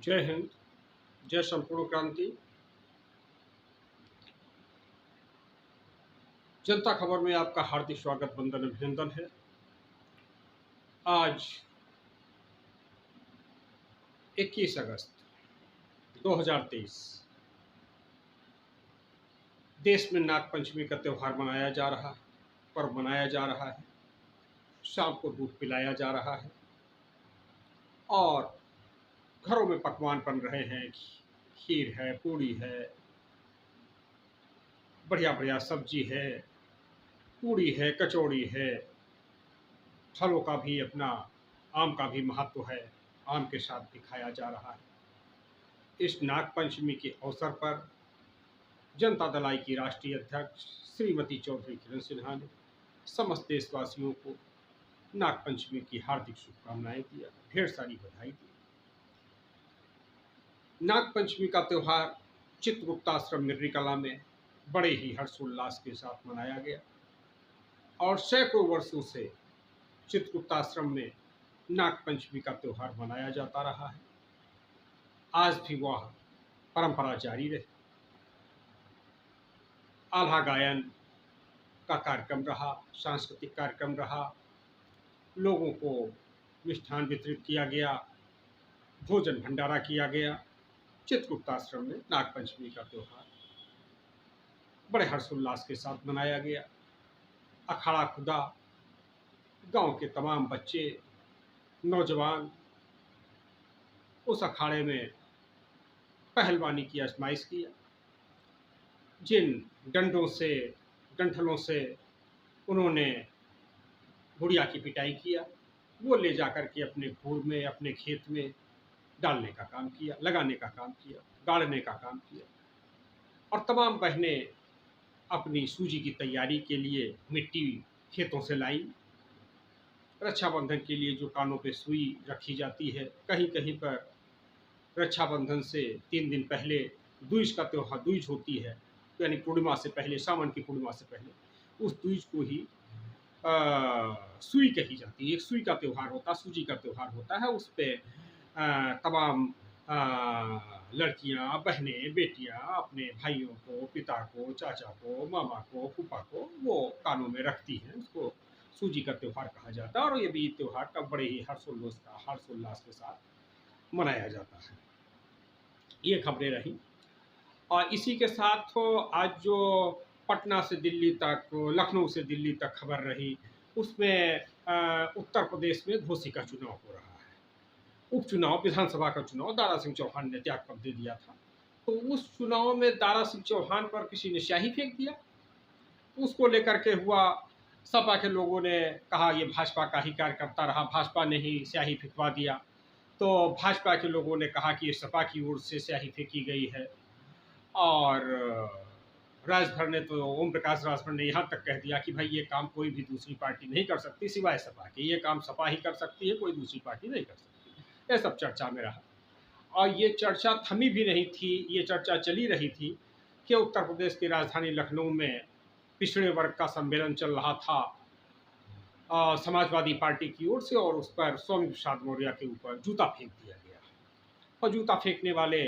जय हिंद, जय संपूर्ण क्रांति। जनता खबर में आपका हार्दिक स्वागत, वंदन, अभिनंदन है। आज 21 अगस्त 2023 देश में नागपंचमी का त्यौहार मनाया जा रहा है, पर्व मनाया जा रहा है। शाम को दूध पिलाया जा रहा है और घरों में पकवान बन रहे हैं। खीर है, पूड़ी है, बढ़िया बढ़िया सब्जी है, पूड़ी है, कचौड़ी है। फलों का भी अपना, आम का भी महत्व है, आम के साथ भी खाया जा रहा है। इस नागपंचमी के अवसर पर जनता दल की राष्ट्रीय अध्यक्ष श्रीमती चौधरी किरण सिन्हा ने समस्त देशवासियों को नागपंचमी की हार्दिक शुभकामनाएं दिया, ढेर सारी बधाई दी। नागपंचमी का त्यौहार चित्रगुप्ताश्रम निर्विकला में बड़े ही हर्षोल्लास के साथ मनाया गया और सैकड़ों वर्षों से चित्रगुप्ताश्रम में नागपंचमी का त्यौहार मनाया जाता रहा है। आज भी वह परंपरा जारी रही। आल्हा गायन का कार्यक्रम रहा, सांस्कृतिक कार्यक्रम रहा, लोगों को मिष्ठान वितरित किया गया, भोजन भंडारा किया गया। चित्रगुप्ताश्रम में नागपंचमी का त्यौहार बड़े हर्षोल्लास के साथ मनाया गया। अखाड़ा खुदा, गांव के तमाम बच्चे, नौजवान उस अखाड़े में पहलवानी की आजमाइश किया। जिन डंठलों से उन्होंने गुड़िया की पिटाई किया, वो ले जाकर के अपने घूर में, अपने खेत में डालने का काम किया, लगाने का काम किया, गाड़ने का काम किया। और तमाम बहनें अपनी सूजी की तैयारी के लिए मिट्टी खेतों से लाई। रक्षाबंधन के लिए जो कानों पे सुई रखी जाती है, कहीं कहीं पर रक्षाबंधन से 3 दिन पहले दूज का त्यौहार, दूज होती है, यानी पूर्णिमा से पहले, सावन की पूर्णिमा से पहले, उस दूज को ही सुई कही जाती है। एक सुई का त्यौहार होता है, सूजी का त्यौहार होता है। उस पर तमाम लड़कियां, बहनें, बेटियां अपने भाइयों को, पिता को, चाचा को, मामा को, फूफा को वो कानों में रखती हैं। उसको सूजी का त्यौहार कहा जाता है और ये भी त्यौहार का बड़े ही हर्षोल्लास के साथ मनाया जाता है। ये खबरें रही और इसी के साथ आज जो पटना से दिल्ली तक, लखनऊ से दिल्ली तक खबर रही, उसमें उत्तर प्रदेश में घोसी का चुनाव हो रहा है। उपचुनाव, विधानसभा का चुनाव दारा सिंह चौहान ने त्याग पत्र दे दिया था। तो उस चुनाव में दारा सिंह चौहान पर किसी ने स्याही फेंक दिया। उसको लेकर के हुआ, सपा के लोगों ने कहा ये भाजपा का ही कार्यकर्ता रहा, भाजपा ने ही स्याही फेंकवा दिया। तो भाजपा के लोगों ने कहा कि ये सपा की ओर से स्याही फेंकी गई है। और राजभर ने, तो ओम प्रकाश राजभर ने यहाँ तक कह दिया कि भाई ये काम कोई भी दूसरी पार्टी नहीं कर सकती सिवाय सपा के, ये काम सपा ही कर सकती है, कोई दूसरी पार्टी नहीं कर सकती। यह सब चर्चा में रहा और ये चर्चा थमी भी नहीं थी। ये चर्चा चली रही थी कि उत्तर प्रदेश की राजधानी लखनऊ में पिछड़े वर्ग का सम्मेलन चल रहा था समाजवादी पार्टी की ओर से, और उस पर स्वामी प्रसाद मौर्य के ऊपर जूता फेंक दिया गया। और जूता फेंकने वाले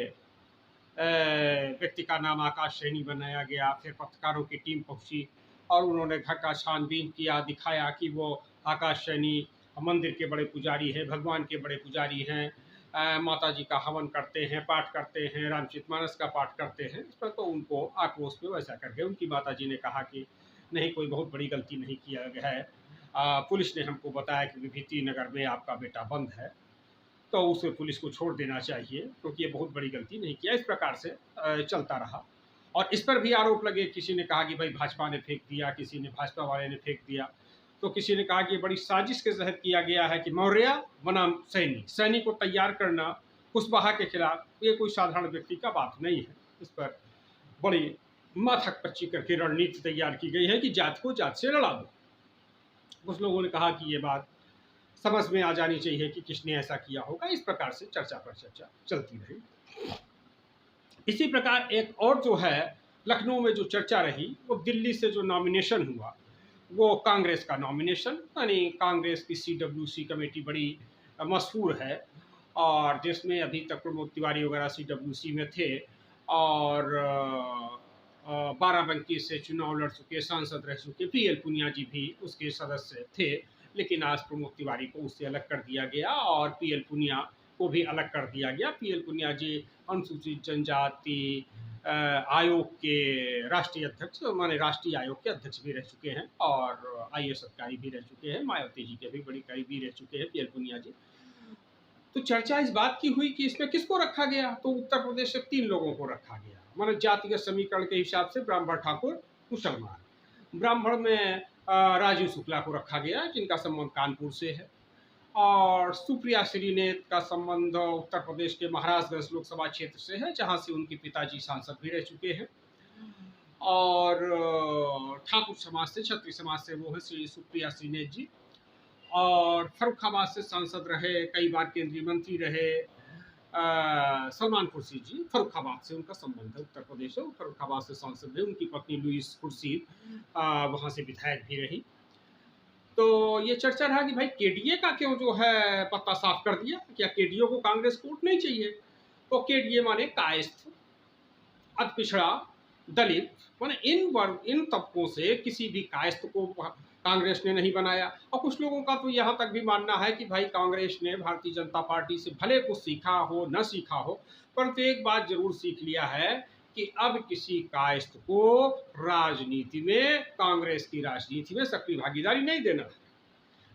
व्यक्ति का नाम आकाश सैनी बनाया गया। फिर पत्रकारों की टीम पहुंची और उन्होंने घर का छानबीन किया, दिखाया कि वो आकाश सैनी मंदिर के बड़े पुजारी हैं, भगवान के बड़े पुजारी हैं, माता जी का हवन करते हैं, पाठ करते हैं, रामचरितमानस का पाठ करते हैं। इस पर तो उनको आक्रोश में वैसा करके उनकी माता जी ने कहा कि नहीं, कोई बहुत बड़ी गलती नहीं किया गया है, पुलिस ने हमको बताया कि विभूति नगर में आपका बेटा बंद है, तो उसे पुलिस को छोड़ देना चाहिए क्योंकि ये बहुत बड़ी गलती नहीं किया। इस प्रकार से चलता रहा और इस पर भी आरोप लगे। किसी ने कहा कि भाई भाजपा ने फेंक दिया, किसी ने भाजपा वाले ने फेंक दिया, तो किसी ने कहा कि बड़ी साजिश के तहत किया गया है कि मौर्य बनाम सैनी को तैयार करना कुशवाहा के खिलाफ, ये कोई साधारण व्यक्ति का बात नहीं है। इस पर बड़ी माथक पच्ची करके रणनीति तैयार की गई है कि जात को जात से लड़ा दो। कुछ लोगों ने कहा कि ये बात समझ में आ जानी चाहिए कि किसने ऐसा किया होगा। इस प्रकार से चर्चा पर चर्चा चलती रही। इसी प्रकार एक और जो है लखनऊ में जो चर्चा रही, वो दिल्ली से जो नॉमिनेशन हुआ, वो कांग्रेस का नॉमिनेशन, यानी कांग्रेस की CWC कमेटी बड़ी मशहूर है और जिसमें अभी तक प्रमोद तिवारी वगैरह CWC में थे, और बाराबंकी से चुनाव लड़ चुके, सांसद रह चुके PL पुनिया जी भी उसके सदस्य थे। लेकिन आज प्रमोद तिवारी को उससे अलग कर दिया गया और PL पुनिया को भी अलग कर दिया गया। PL पुनिया जी अनुसूचित जनजाति आयोग के राष्ट्रीय अध्यक्ष, माने राष्ट्रीय आयोग के अध्यक्ष भी रह चुके हैं, और IAS अधिकारी भी रह चुके हैं। मायावती जी के भी बड़ी करीबी रह चुके हैं PL पुनिया जी। तो चर्चा इस बात की हुई कि इसमें किसको रखा गया, तो उत्तर प्रदेश से 3 लोगों को रखा गया। माने जातिगत समीकरण के हिसाब से ब्राह्मण, ठाकुर, मुसलमान। ब्राह्मण में राजीव शुक्ला को रखा गया, जिनका संबंध कानपुर से है, और सुप्रिया श्रीनेत का संबंध उत्तर प्रदेश के महाराजगंज लोकसभा क्षेत्र से है, जहां से उनके पिताजी सांसद भी रह चुके हैं। और ठाकुर समाज से, क्षत्रिय समाज से वो है श्री सुप्रिया श्रीनेत जी, और फर्रुखाबाद से सांसद रहे, कई बार केंद्रीय मंत्री रहे सलमान खुर्शीद जी। फर्रुखाबाद से उनका संबंध है, उत्तर प्रदेश है, फर्रुखाबाद से सांसद है। उनकी पत्नी लुईस खुर्शीद वहां से विधायक भी रही। तो ये चर्चा रहा कि भाई KDA का क्यों जो है पत्ता साफ कर दिया, क्या KDA को कांग्रेस को वोट नहीं चाहिए? तो KDA माने कायस्थ, अति पिछड़ा, दलित, माने इन तबकों से किसी भी कायस्थ को कांग्रेस ने नहीं बनाया। और कुछ लोगों का तो यहाँ तक भी मानना है कि भाई कांग्रेस ने भारतीय जनता पार्टी से भले कुछ सीखा हो न सीखा हो, परंतु एक बात जरूर सीख लिया है कि अब किसी कायस्थ को राजनीति में, कांग्रेस की राजनीति में सक्रिय भागीदारी नहीं देना है।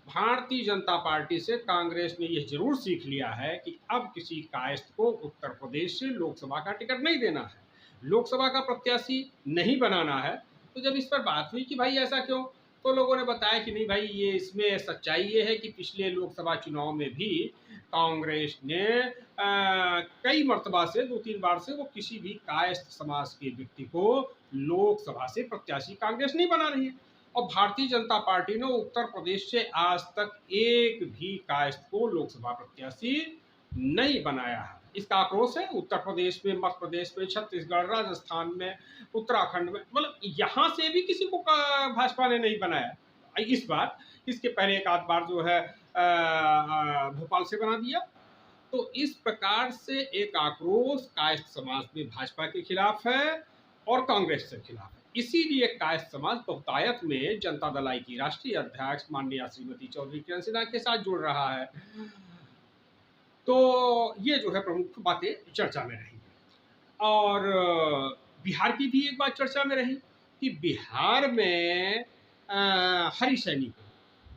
भारतीय जनता पार्टी से कांग्रेस ने यह जरूर सीख लिया है कि अब किसी कायस्थ को उत्तर प्रदेश से लोकसभा का टिकट नहीं देना है, लोकसभा का प्रत्याशी नहीं बनाना है। तो जब इस पर बात हुई कि भाई ऐसा क्यों, तो लोगों ने बताया कि नहीं भाई, ये इसमें सच्चाई ये है कि पिछले लोकसभा चुनाव में भी कांग्रेस ने कई मर्तबा से, 2-3 बार से, वो किसी भी कायस्थ समाज के व्यक्ति को लोकसभा से प्रत्याशी कांग्रेस नहीं बना रही है। और भारतीय जनता पार्टी ने उत्तर प्रदेश से आज तक एक भी कायस्थ को लोकसभा प्रत्याशी नहीं बनाया है। इसका आक्रोश है उत्तर प्रदेश में, मध्य प्रदेश में, छत्तीसगढ़, राजस्थान में, उत्तराखंड में, मतलब यहाँ से भी किसी को भाजपा ने नहीं बनाया इस बार। इसके पहले एक आध बार जो है भोपाल से बना दिया। तो इस प्रकार से एक आक्रोश कायस्थ समाज में भाजपा के खिलाफ है और कांग्रेस के खिलाफ है। इसीलिए कायस्थ समाज बहुतायत में जनता दल आई की राष्ट्रीय अध्यक्ष माननीय श्रीमती चौधरी किरण सिन्हा के साथ जुड़ रहा है। तो ये जो है प्रमुख बातें चर्चा में रही। और बिहार की भी एक बात चर्चा में रही कि बिहार में हरी सैनी को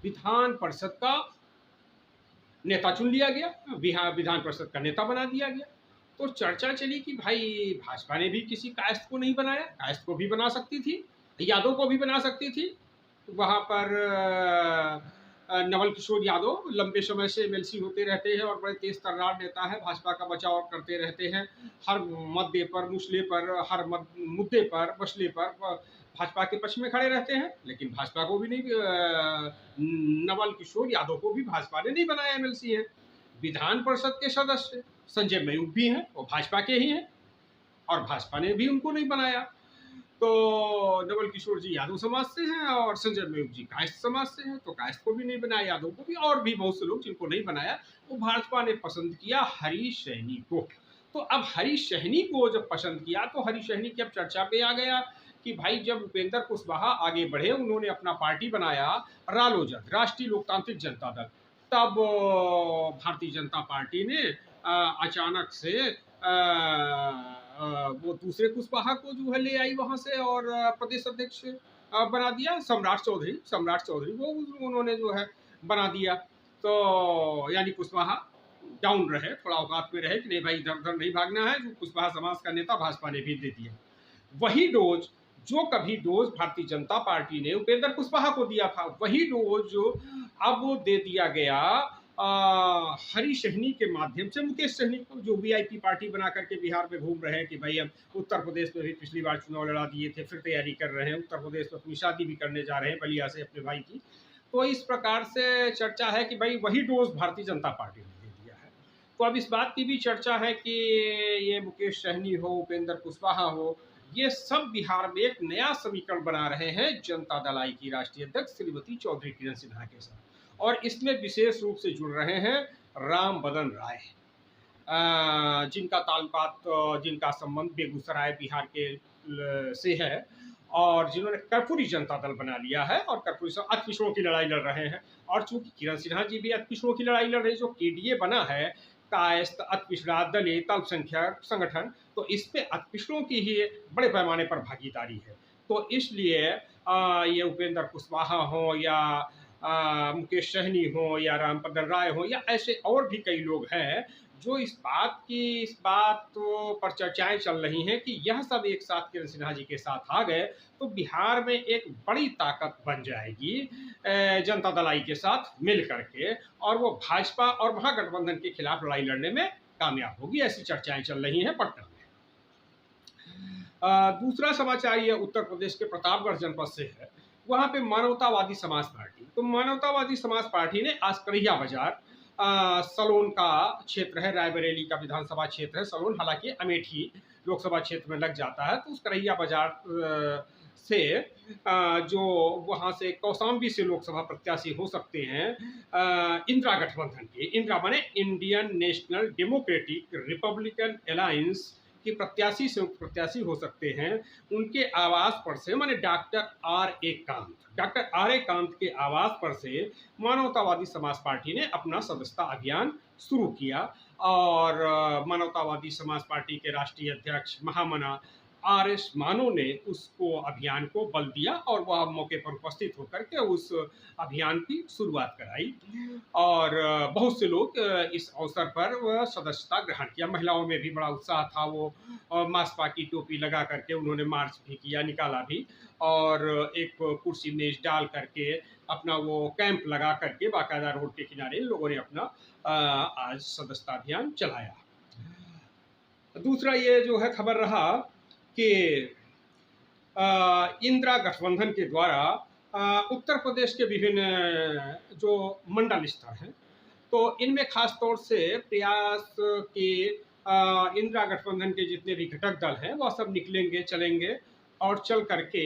विधान परिषद का नेता चुन लिया गया, बिहार विधान परिषद का नेता बना दिया गया। तो चर्चा चली कि भाई भाजपा ने भी किसी कायस्थ को नहीं बनाया, कायस्थ को भी बना सकती थी, यादव को भी बना सकती थी। वहाँ पर नवल किशोर यादव लंबे समय से MLC होते रहते हैं और बड़े तेज तर्रार नेता है, भाजपा का बचाव करते रहते हैं, हर मुद्दे पर, मुसले पर, हर मुद्दे पर, मसले पर भाजपा के पक्ष में खड़े रहते हैं। लेकिन भाजपा को भी नहीं, नवल किशोर यादव को भी भाजपा ने नहीं बनाया MLC है। विधान परिषद के सदस्य संजय मयूख भी हैं, वो भाजपा के ही हैं, और भाजपा ने भी उनको नहीं बनाया। तो नवल किशोर जी यादव समाज से हैं और संजय मयूख जी कायस्थ समाज से हैं, तो कायस्थ को भी नहीं बनाया, यादव को भी, और भी बहुत से लोग जिनको नहीं बनाया, वो भाजपा ने पसंद किया हरीश सहनी को। तो अब हरीश सहनी को जब पसंद किया, तो हरीश सहनी की अब चर्चा पे आ गया कि भाई जब उपेंद्र कुशवाहा आगे बढ़े, उन्होंने अपना पार्टी बनाया रालोजद, राष्ट्रीय लोकतांत्रिक जनता दल, तब भारतीय जनता पार्टी ने अचानक से वो दूसरे कुशवाहा को जो है ले आई वहां से और प्रदेश अध्यक्ष बना दिया, सम्राट चौधरी वो उन्होंने जो है बना दिया। तो यानी कुशवाहा डाउन रहे, थोड़ा औकात में रहे कि नहीं भाई इधर उधर नहीं भागना है, जो कुशवाहा समाज का नेता भाजपा ने भी दे दिया। वही डोज जो कभी डोज भारतीय जनता पार्टी ने उपेंद्र कुशवाहा को दिया था, वही डोज जो अब दे दिया गया हरीश सहनी के माध्यम से मुकेश सहनी को, जो VIP पार्टी बना करके बिहार में घूम रहे हैं कि भाई हम उत्तर प्रदेश में भी पिछली बार चुनाव लड़ा दिए थे, फिर तैयारी कर रहे हैं, उत्तर प्रदेश में अपनी शादी भी करने जा रहे हैं बलिया से अपने भाई की। तो इस प्रकार से चर्चा है कि भाई वही डोज भारतीय जनता पार्टी ने दे दिया है। तो अब इस बात की भी चर्चा है कि ये मुकेश सहनी हो, उपेंद्र कुशवाहा हो, ये सब बिहार में एक नया समीकरण बना रहे हैं जनता दल आई की राष्ट्रीय अध्यक्ष श्रीमती चौधरी किरण सिन्हा के साथ। और इसमें विशेष रूप से जुड़ रहे हैं राम बदन राय। जिनका ताल्लुकात जिनका संबंध बेगूसराय बिहार के से है, और जिन्होंने कर्पूरी जनता दल बना लिया है और कर्पूरी से अतिपिछड़ों की लड़ाई लड़ रहे हैं। और चूंकि किरण सिन्हा जी भी अतिपिछड़ों की लड़ाई लड़ रहे हैं, जो केडीए बना है, कायस्थ अतिपिछड़ा दलित अल्पसंख्यक संगठन, तो इस पे अतिपिछड़ों की ही बड़े पैमाने पर भागीदारी है। तो इसलिए ये उपेंद्र कुशवाहा हो या मुकेश सहनी हो या रामपदन राय हो या ऐसे और भी कई लोग हैं जो इस बात पर चर्चाएं चल रही हैं कि यह सब एक साथ किरण सिन्हा जी के साथ आ गए तो बिहार में एक बड़ी ताकत बन जाएगी जनता दल आई के साथ मिल करके, और वो भाजपा और महागठबंधन के खिलाफ लड़ाई लड़ने में कामयाब होगी। ऐसी चर्चाएं चल रही हैं पटना में। दूसरा समाचार ये उत्तर प्रदेश के प्रतापगढ़ जनपद से है। वहां पे मानवतावादी समाज पार्टी, तो मानवतावादी समाज पार्टी ने आज करैया बाजार, सलोन का क्षेत्र है, रायबरेली का विधानसभा क्षेत्र है सलोन, हालांकि अमेठी लोकसभा क्षेत्र में लग जाता है, तो उस करैया बाजार से जो वहां से कौशाम्बी से लोकसभा प्रत्याशी हो सकते हैं, इंदिरा गठबंधन के, इंदिरा माने Indian national democratic republican alliance की प्रत्याशी से प्रत्याशी हो सकते हैं, उनके आवास पर से माने डॉक्टर आर ए कांत के आवास पर से मानवतावादी समाज पार्टी ने अपना सदस्यता अभियान शुरू किया। और मानवतावादी समाज पार्टी के राष्ट्रीय अध्यक्ष महामना आर एस मानो ने उसको अभियान को बल दिया और वह मौके पर उपस्थित होकर के उस अभियान की शुरुआत कराई। और बहुत से लोग इस अवसर पर वह सदस्यता ग्रहण किया। महिलाओं में भी बड़ा उत्साह था, वो मास्पा की टोपी लगा करके उन्होंने मार्च भी किया, निकाला भी, और एक कुर्सी मेज डाल करके अपना वो कैंप लगा करके बाकायदा रोड के किनारे लोगों ने अपना आज सदस्यता अभियान चलाया। दूसरा ये जो है खबर रहा कि इंदिरा गठबंधन के द्वारा उत्तर प्रदेश के विभिन्न जो मंडल स्तर हैं, तो इनमें खास तौर से प्रयास के इंदिरा गठबंधन के जितने भी घटक दल हैं वह सब निकलेंगे, चलेंगे और चल करके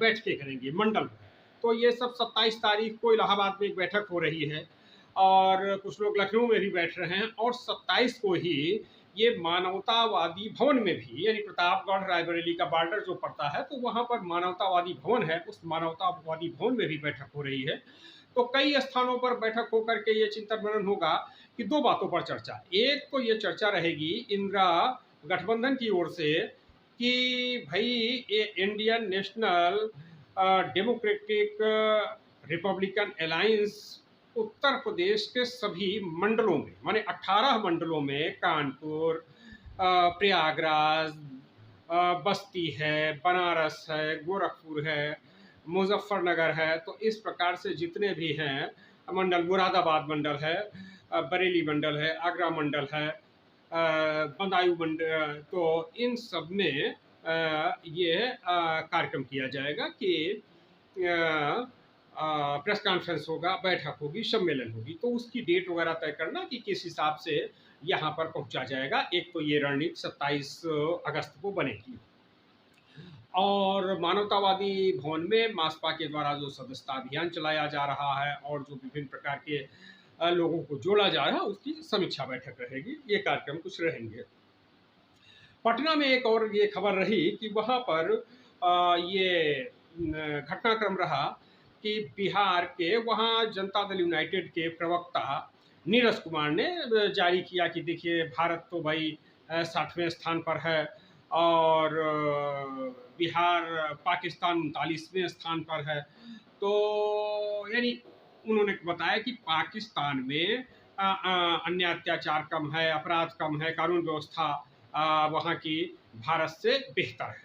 बैठकें करेंगे मंडल में। तो ये सब 27 तारीख को इलाहाबाद में एक बैठक हो रही है और कुछ लोग लखनऊ में भी बैठ रहे हैं, और 27 को ही ये मानवतावादी भवन में भी, यानी प्रतापगढ़ रायबरेली का बॉर्डर जो पड़ता है तो वहाँ पर मानवतावादी भवन है, उस मानवतावादी भवन में भी बैठक हो रही है। तो कई स्थानों पर बैठक होकर के ये चिंतन मनन होगा कि दो बातों पर चर्चा। एक तो ये चर्चा रहेगी इंदिरा गठबंधन की ओर से कि भाई ये Indian national democratic republican alliance Uttar Pradesh के सभी मंडलों में, माने 18 मंडलों में, कानपुर, प्रयागराज, बस्ती है, बनारस है, गोरखपुर है, मुजफ्फरनगर है, तो इस प्रकार से जितने भी हैं मंडल, मुरादाबाद मंडल है, बरेली मंडल है, आगरा मंडल है, बदायूं मंडल, तो इन सब में ये कार्यक्रम किया जाएगा कि प्रेस कॉन्फ्रेंस होगा, बैठक होगी, सम्मेलन होगी। तो उसकी डेट वगैरह तय करना कि किस हिसाब से यहाँ पर पहुँचा जाएगा। एक तो ये रणनीति 27 अगस्त को बनेगी। और मानवतावादी भवन में मासपा के द्वारा जो सदस्यता अभियान चलाया जा रहा है और जो विभिन्न प्रकार के लोगों को जोड़ा जा रहा है उसकी समीक्षा बैठक रहेगी। ये कार्यक्रम कुछ रहेंगे। पटना में एक और ये खबर रही कि वहाँ पर ये घटनाक्रम रहा कि बिहार के वहाँ जनता दल यूनाइटेड के प्रवक्ता नीरज कुमार ने जारी किया कि देखिए भारत तो भाई 60वें स्थान पर है और बिहार पाकिस्तान 39वें स्थान पर है। तो यानी उन्होंने बताया कि पाकिस्तान में अन्य अत्याचार कम है, अपराध कम है, कानून व्यवस्था वहाँ की भारत से बेहतर है।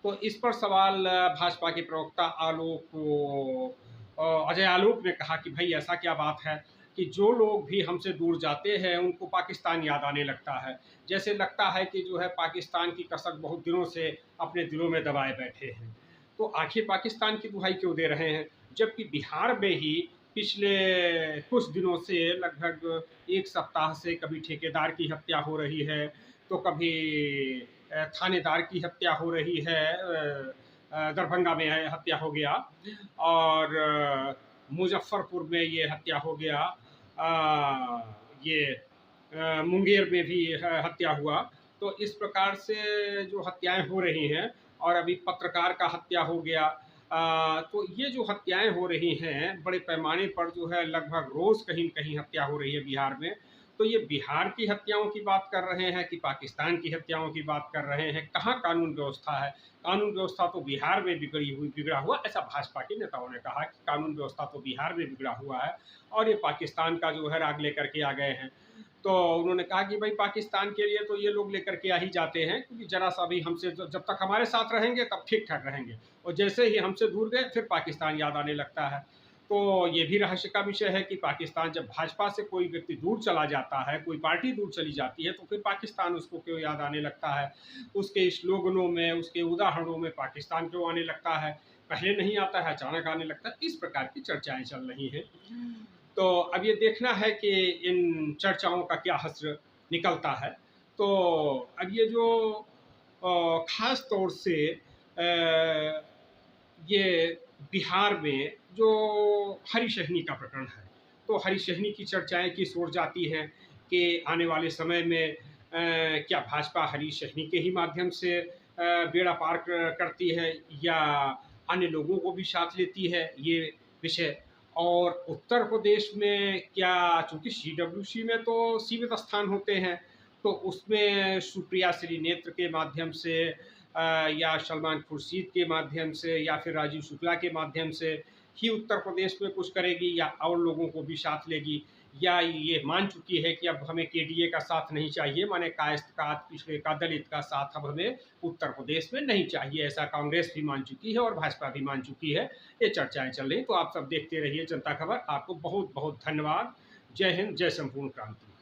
तो इस पर सवाल भाजपा के प्रवक्ता अजय आलोक ने कहा कि भाई ऐसा क्या बात है कि जो लोग भी हमसे दूर जाते हैं उनको पाकिस्तान याद आने लगता है, जैसे लगता है कि जो है पाकिस्तान की कसक बहुत दिनों से अपने दिलों में दबाए बैठे हैं। तो आखिर पाकिस्तान की दुहाई क्यों दे रहे हैं, जबकि बिहार में ही पिछले कुछ दिनों से लगभग एक सप्ताह से कभी ठेकेदार की हत्या हो रही है, तो कभी थानेदार की हत्या हो रही है, दरभंगा में हत्या हो गया, और मुजफ्फरपुर में ये हत्या हो गया, ये मुंगेर में भी हत्या हुआ। तो इस प्रकार से जो हत्याएं हो रही हैं, और अभी पत्रकार का हत्या हो गया। तो ये जो हत्याएं हो रही हैं बड़े पैमाने पर, जो है लगभग रोज़ कहीं न कहीं हत्या हो रही है बिहार में। तो ये बिहार की हत्याओं की बात कर रहे हैं कि पाकिस्तान की हत्याओं की बात कर रहे हैं? कहाँ कानून व्यवस्था है? कानून व्यवस्था तो बिहार में बिगड़ा हुआ, ऐसा भाजपा के नेताओं ने कहा कि कानून व्यवस्था तो बिहार में बिगड़ा हुआ है, और ये पाकिस्तान का जो है राग लेकर के आ गए हैं। तो उन्होंने कहा कि भाई पाकिस्तान के लिए तो ये लोग लेकर के आ ही जाते हैं, क्योंकि ज़रा सा भी हमसे, जब तक हमारे साथ रहेंगे तब ठीक ठाक रहेंगे, और जैसे ही हमसे दूर गए फिर पाकिस्तान याद आने लगता है। तो ये भी रहस्य का विषय है कि पाकिस्तान, जब भाजपा से कोई व्यक्ति दूर चला जाता है, कोई पार्टी दूर चली जाती है, तो फिर पाकिस्तान उसको क्यों याद आने लगता है? उसके स्लोगनों में, उसके उदाहरणों में पाकिस्तान क्यों आने लगता है? पहले नहीं आता है, अचानक आने लगता है। इस प्रकार की चर्चाएं चल रही हैं। तो अब ये देखना है कि इन चर्चाओं का क्या हश्र निकलता है। तो अब ये जो ख़ास तौर से ये बिहार में जो हरीशहनी का प्रकरण है, तो हरीशहनी की चर्चाएं किस ओर जाती हैं कि आने वाले समय में क्या भाजपा हरीशहनी के ही माध्यम से बेड़ा पार करती है, या अन्य लोगों को भी साथ लेती है, ये विषय। और उत्तर प्रदेश में क्या, चूंकि सीडब्ल्यूसी में तो सीमित स्थान होते हैं, तो उसमें सुप्रिया श्रीनेत्र के माध्यम से या सलमान खुर्शीद के माध्यम से या फिर राजीव शुक्ला के माध्यम से ही उत्तर प्रदेश में कुछ करेगी, या और लोगों को भी साथ लेगी, या ये मान चुकी है कि अब हमें केडीए का साथ नहीं चाहिए, माने कायस्थ का, पिछड़े का, दलित का साथ अब हमें उत्तर प्रदेश में नहीं चाहिए, ऐसा कांग्रेस भी मान चुकी है और भाजपा भी मान चुकी है। ये चर्चाएं चल रही। तो आप सब देखते रहिए जनता खबर। आपको बहुत बहुत धन्यवाद। जय हिंद, जय संपूर्ण क्रांति।